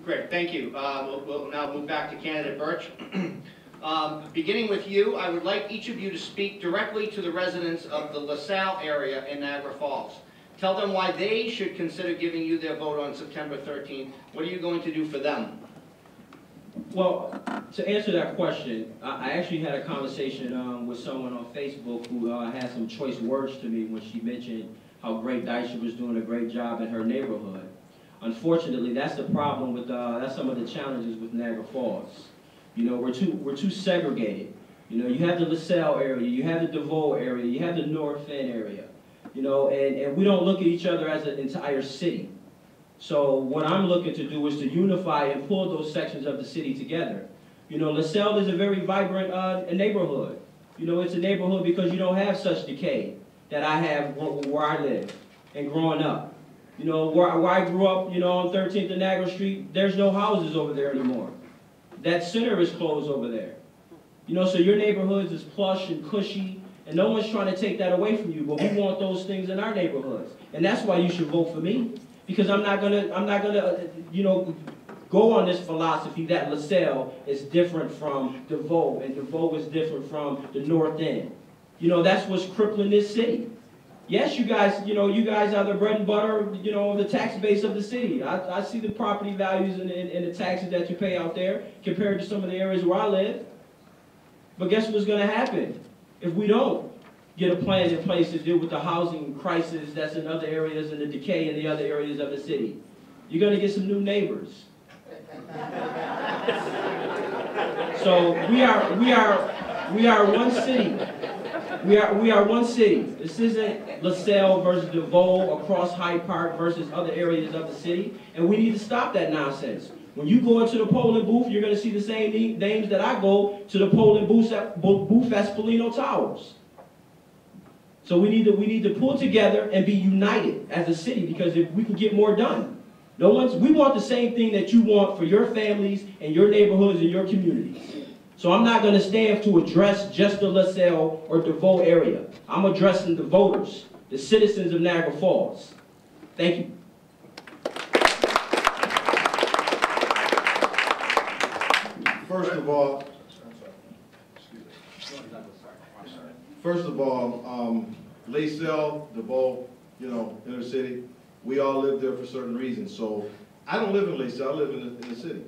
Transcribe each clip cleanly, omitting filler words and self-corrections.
Great, thank you. We'll now move back to candidate Birch. Beginning with you, I would like each of you to speak directly to the residents of the LaSalle area in Niagara Falls. Tell them why they should consider giving you their vote on September 13th. What are you going to do for them? Well, to answer that question, I actually had a conversation with someone on Facebook who had some choice words to me when she mentioned how great Deisha was doing a great job in her neighborhood. Unfortunately, that's the problem with that's some of the challenges with Niagara Falls. You know, we're too segregated. You know, you have the LaSalle area, you have the DeVoe area, you have the North End area. You know, and we don't look at each other as an entire city. So what I'm looking to do is to unify and pull those sections of the city together. You know, LaSalle is a very vibrant neighborhood. You know, it's a neighborhood because you don't have such decay that I have where I live and growing up. You know, where I grew up, you know, on 13th and Niagara Street, there's no houses over there anymore. That center is closed over there. You know, so your neighborhoods is plush and cushy, and no one's trying to take that away from you, but we want those things in our neighborhoods. And that's why you should vote for me, because I'm not gonna, you know, go on this philosophy that LaSalle is different from DeVoe, and DeVoe is different from the North End. You know, that's what's crippling this city. Yes, you guys, you know, you guys are the bread and butter, you know, the tax base of the city. I see the property values and the taxes that you pay out there compared to some of the areas where I live. But guess what's going to happen if we don't get a plan in place to deal with the housing crisis that's in other areas and the decay in the other areas of the city? You're going to get some new neighbors. So we are one city. We are one city. This isn't LaSalle versus DeVoe, across Hyde Park versus other areas of the city, and we need to stop that nonsense. When you go into the polling booth, you're going to see the same names that I go to the polling booth at Spolino Towers. So we need to pull together and be united as a city, because if we can get more done. We want the same thing that you want for your families and your neighborhoods and your communities. So I'm not going to stand to address just the LaSalle or DeVoe area. I'm addressing the voters, the citizens of Niagara Falls. Thank you. First of all, LaSalle, DeVoe, you know, inner city, we all live there for certain reasons. So I don't live in LaSalle, I live in the city.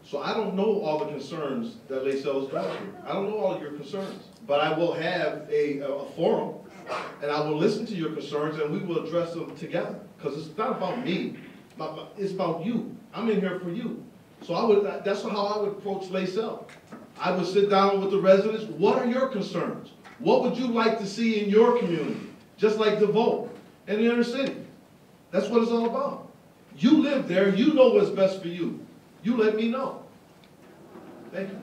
So I don't know all the concerns that LaSalle is going through. I don't know all of your concerns. But I will have a forum, and I will listen to your concerns, and we will address them together. Because it's not about me, it's about you. I'm in here for you. So that's how I would approach LaSalle. I would sit down with the residents. What are your concerns? What would you like to see in your community? Just like DeVoe and the inner city. That's what it's all about. You live there, you know what's best for you. You let me know. Thank you.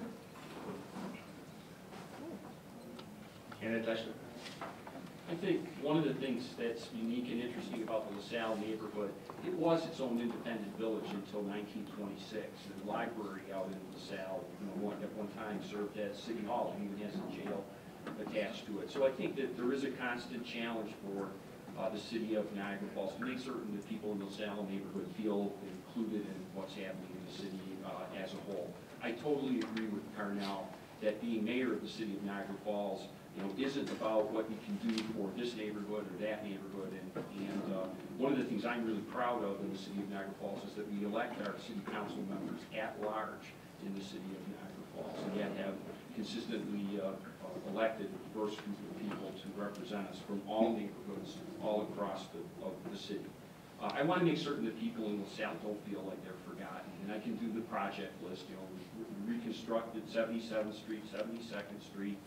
I think one of the things that's unique and interesting about the LaSalle neighborhood, it was its own independent village until 1926. The library out in LaSalle, you know, at one time served as City Hall, and even has a jail attached to it. So I think that there is a constant challenge for the city of Niagara Falls to make certain that people in the LaSalle neighborhood feel included in what's happening in the city as a whole. I totally agree with Carnell that being mayor of the city of Niagara Falls, you know, isn't about what you can do for this neighborhood or that neighborhood. And one of the things I'm really proud of in the city of Niagara Falls is that we elect our city council members at large in the city of Niagara Falls, and yet have consistently elected a diverse group of people to represent us from all neighborhoods all across the city. I want to make certain that people in LaSalle don't feel like they're forgotten, and I can do the project list. You know, we reconstructed 77th Street, 72nd Street,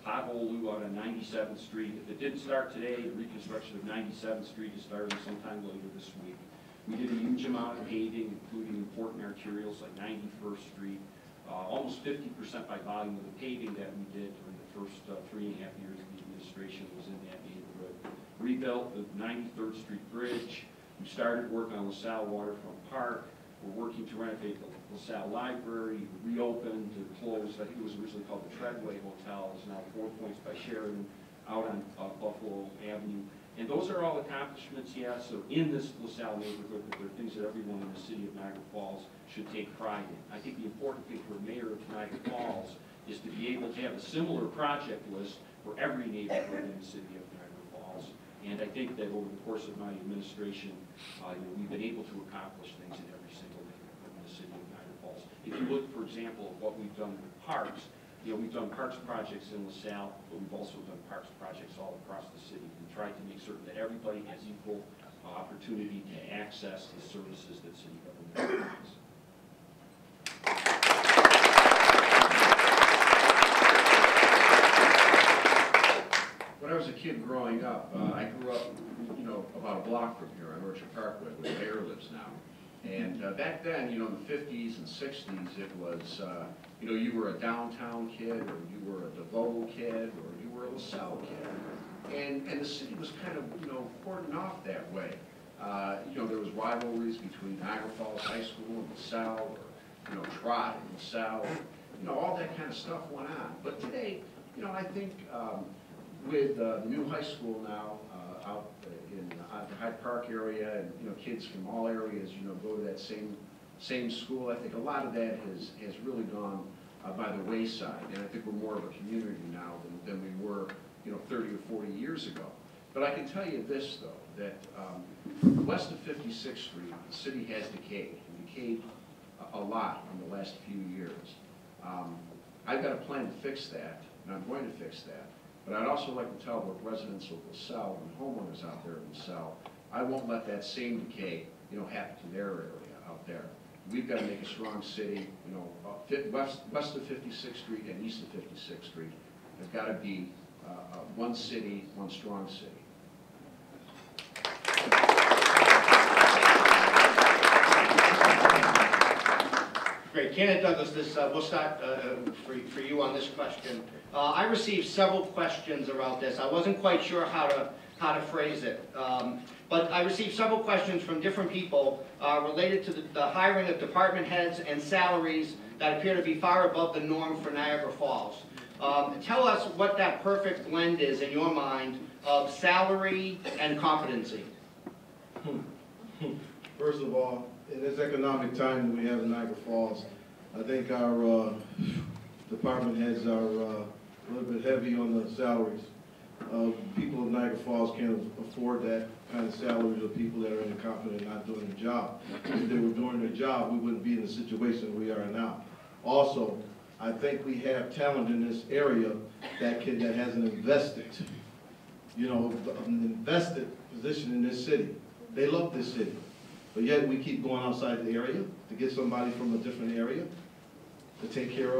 pothole out on 97th Street. If it didn't start today, the reconstruction of 97th Street is starting sometime later this week. We did a huge amount of paving, including important arterials like 91st Street. Almost 50% by volume of the paving that we did during the first 3.5 years of the administration was in that neighborhood. Rebuilt the 93rd Street Bridge. We started work on LaSalle Waterfront Park. We're working to renovate the LaSalle Library, reopened and closed. I think it was originally called the Treadway Hotel. It's now 4 Points by Sheridan out on Buffalo Avenue. And those are all accomplishments, yes, so in this LaSalle neighborhood, but they're things that everyone in the city of Niagara Falls should take pride in. I think the important thing for a mayor of Niagara Falls is to be able to have a similar project list for every neighborhood in the city of Niagara Falls. And I think that over the course of my administration, we've been able to accomplish things in every single neighborhood in the city of Niagara Falls. If you look, for example, at what we've done with parks, we've done parks projects in LaSalle, but we've also done parks projects all across the city. We've tried to make certain that everybody has equal opportunity to access the services that city government provides. When I was a kid growing up, I grew up, about a block from here on Orchard Parkway, where the mayor lives now. And back then, in the 50s and 60s, it was, you were a downtown kid, or you were a DeVoe kid, or you were a LaSalle kid. And the city was kind of, cordoned off that way. There was rivalries between Niagara Falls High School and LaSalle, or, Trot and LaSalle, all that kind of stuff went on. But today, I think with the new high school now out in the Hyde Park area, and kids from all areas, go to that same school. I think a lot of that has really gone by the wayside, and I think we're more of a community now than we were 30 or 40 years ago. But I can tell you this though, that west of 56th Street, the city has decayed, and decayed a lot in the last few years. I've got a plan to fix that, and I'm going to fix that. But I'd also like to tell the residents of LaSalle and homeowners out there in LaSalle, I won't let that same decay, happen to their area out there. We've got to make a strong city, west of 56th Street and east of 56th Street. There's got to be one city, one strong city. Great. Candidate Douglas, we'll start for you on this question. I received several questions about this. I wasn't quite sure how to phrase it. But I received several questions from different people related to the hiring of department heads and salaries that appear to be far above the norm for Niagara Falls. Tell us what that perfect blend is in your mind of salary and competency. First of all, in this economic time that we have in Niagara Falls, I think our department heads are a little bit heavy on the salaries. People of Niagara Falls can't afford that kind of salaries of people that are incompetent and not doing their job. If they were doing their job, we wouldn't be in the situation we are now. Also, I think we have talent in this area that has an invested, an invested position in this city. They love this city. But yet we keep going outside the area to get somebody from a different area to take care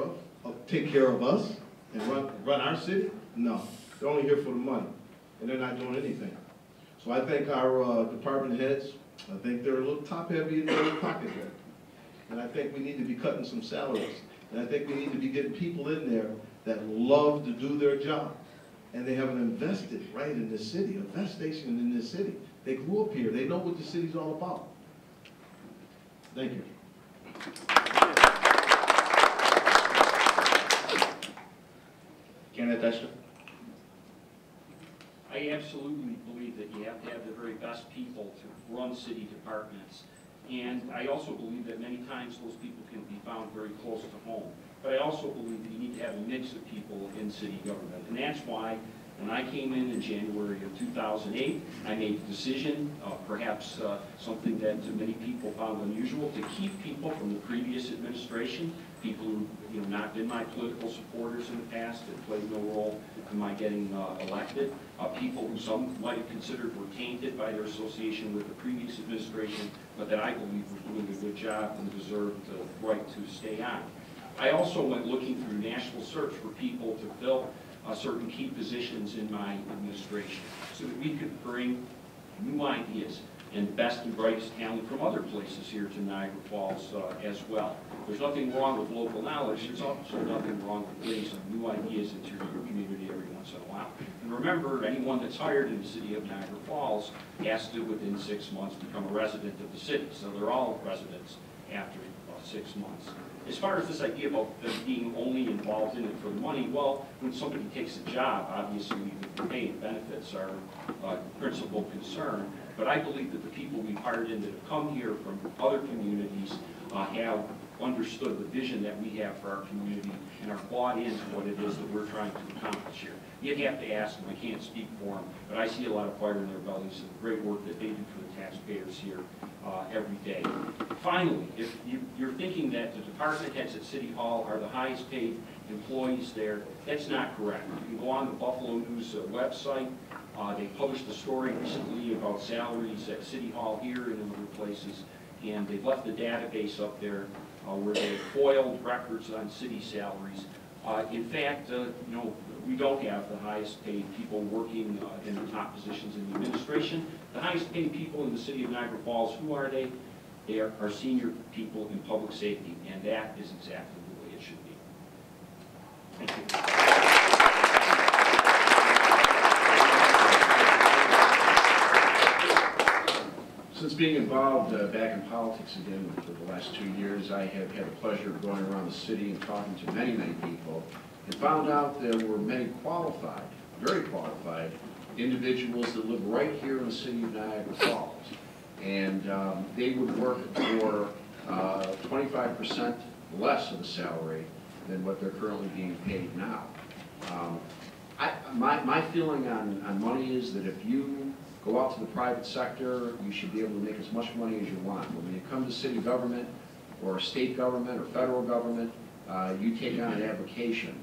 of us and run our city? No, they're only here for the money, and they're not doing anything. So I think our department heads, I think they're a little top-heavy in their pocketbook. And I think we need to be cutting some salaries. And I think we need to be getting people in there that love to do their job. And they haven't invested right in this city, a vestation in this city. They grew up here. They know what the city's all about. Thank you. Candidate Dexter. I absolutely believe that you have to have the very best people to run city departments. And I also believe that many times those people can be found very close to home. But I also believe that you need to have a mix of people in city government. And that's why when I came in January of 2008, I made the decision, perhaps something that many people found unusual, to keep people from the previous administration, people who not been my political supporters in the past, that played no role in my getting elected, people who some might have considered were tainted by their association with the previous administration, but that I believe were doing a good job and deserved the right to stay on. I also went looking through national search for people to fill certain key positions in my administration so that we could bring new ideas and the best and brightest talent from other places here to Niagara Falls as well. There's nothing wrong with local knowledge. There's also nothing wrong with bringing some new ideas into your community every once in a while. And remember, anyone that's hired in the city of Niagara Falls has to, within 6 months, become a resident of the city. So they're all residents after 6 months. As far as this idea about them being only involved in it for the money, well, when somebody takes a job, obviously the pay and benefits are principal concern. But I believe that the people we've hired in that have come here from other communities have understood the vision that we have for our community and are bought into what it is that we're trying to accomplish here. You'd have to ask them, I can't speak for them, but I see a lot of fire in their bellies and the great work that they do for the taxpayers here every day. Finally, if you're thinking that the department heads at City Hall are the highest paid employees there, that's not correct. You can go on the Buffalo News website. They published a story recently about salaries at City Hall here and in other places, and they've left the database up there where they foiled records on city salaries. In fact, you know, we don't have the highest paid people working in the top positions in the administration. The highest paid people in the city of Niagara Falls, who are they? They are our senior people in public safety, and that is exactly the way it should be. Thank you. Since being involved back in politics again for the last 2 years, I have had the pleasure of going around the city and talking to many, many people, and found out there were many qualified, very qualified individuals that live right here in the city of Niagara Falls. And they would work for 25% less of a salary than what they're currently being paid now. My feeling on money is that if you go out to the private sector, you should be able to make as much money as you want. But when you come to city government or state government or federal government, you take on an application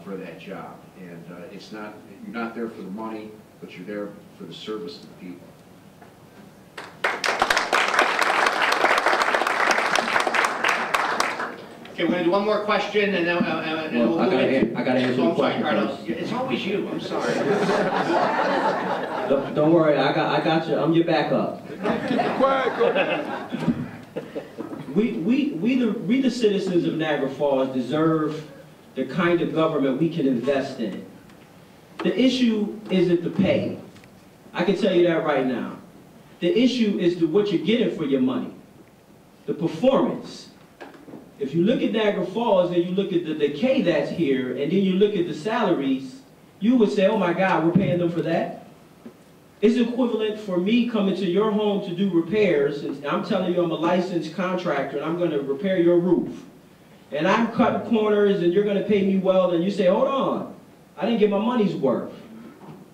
for that job. And it's not, you're not there for the money, but you're there for the service to the people. Okay, we're going to do one more question, and then Well, we'll I gotta answer the question Carlos. first. It's always you, I'm sorry. Don't worry, I got you. I'm your backup. We the citizens of Niagara Falls deserve the kind of government we can invest in. The issue isn't the pay. I can tell you that right now. The issue is what you're getting for your money. The performance. If you look at Niagara Falls and you look at the decay that's here, and then you look at the salaries, you would say, oh my God, we're paying them for that? It's equivalent for me coming to your home to do repairs, and I'm telling you I'm a licensed contractor and I'm going to repair your roof. And I'm cutting corners and you're going to pay me well, and you say, hold on, I didn't get my money's worth.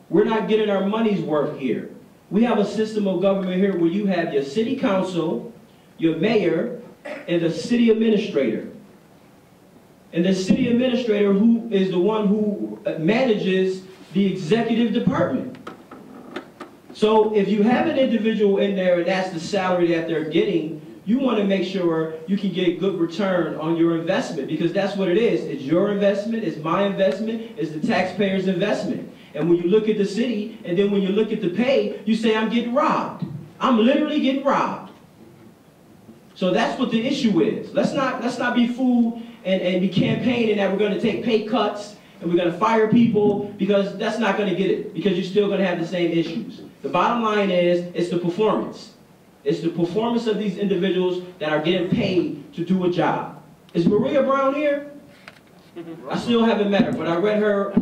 We're not getting our money's worth here. We have a system of government here where you have your city council, your mayor, and the city administrator. And the city administrator who is the one who manages the executive department. So if you have an individual in there and that's the salary that they're getting, you want to make sure you can get good return on your investment, because that's what it is. It's your investment, it's my investment, it's the taxpayer's investment. And when you look at the city, and then when you look at the pay, you say, I'm getting robbed. I'm literally getting robbed. So that's what the issue is. Let's not be fooled and be campaigning that we're going to take pay cuts and we're going to fire people, because that's not going to get it, because you're still going to have the same issues. The bottom line is, it's the performance. It's the performance of these individuals that are getting paid to do a job. Is Maria Brown here? I still haven't met her, but I read her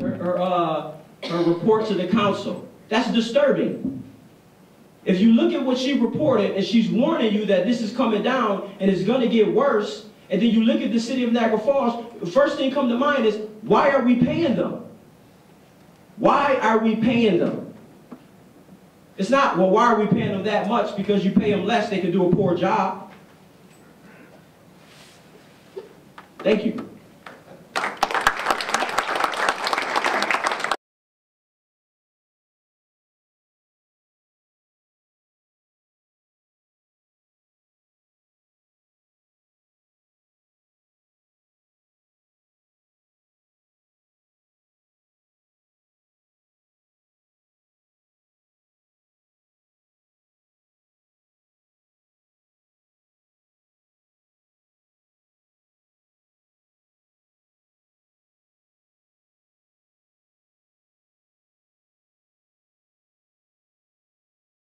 report to the council. That's disturbing. If you look at what she reported, and she's warning you that this is coming down and it's going to get worse, and then you look at the city of Niagara Falls, the first thing come to mind is, why are we paying them? Why are we paying them? It's not, well, why are we paying them that much? Because you pay them less, they can do a poor job. Thank you.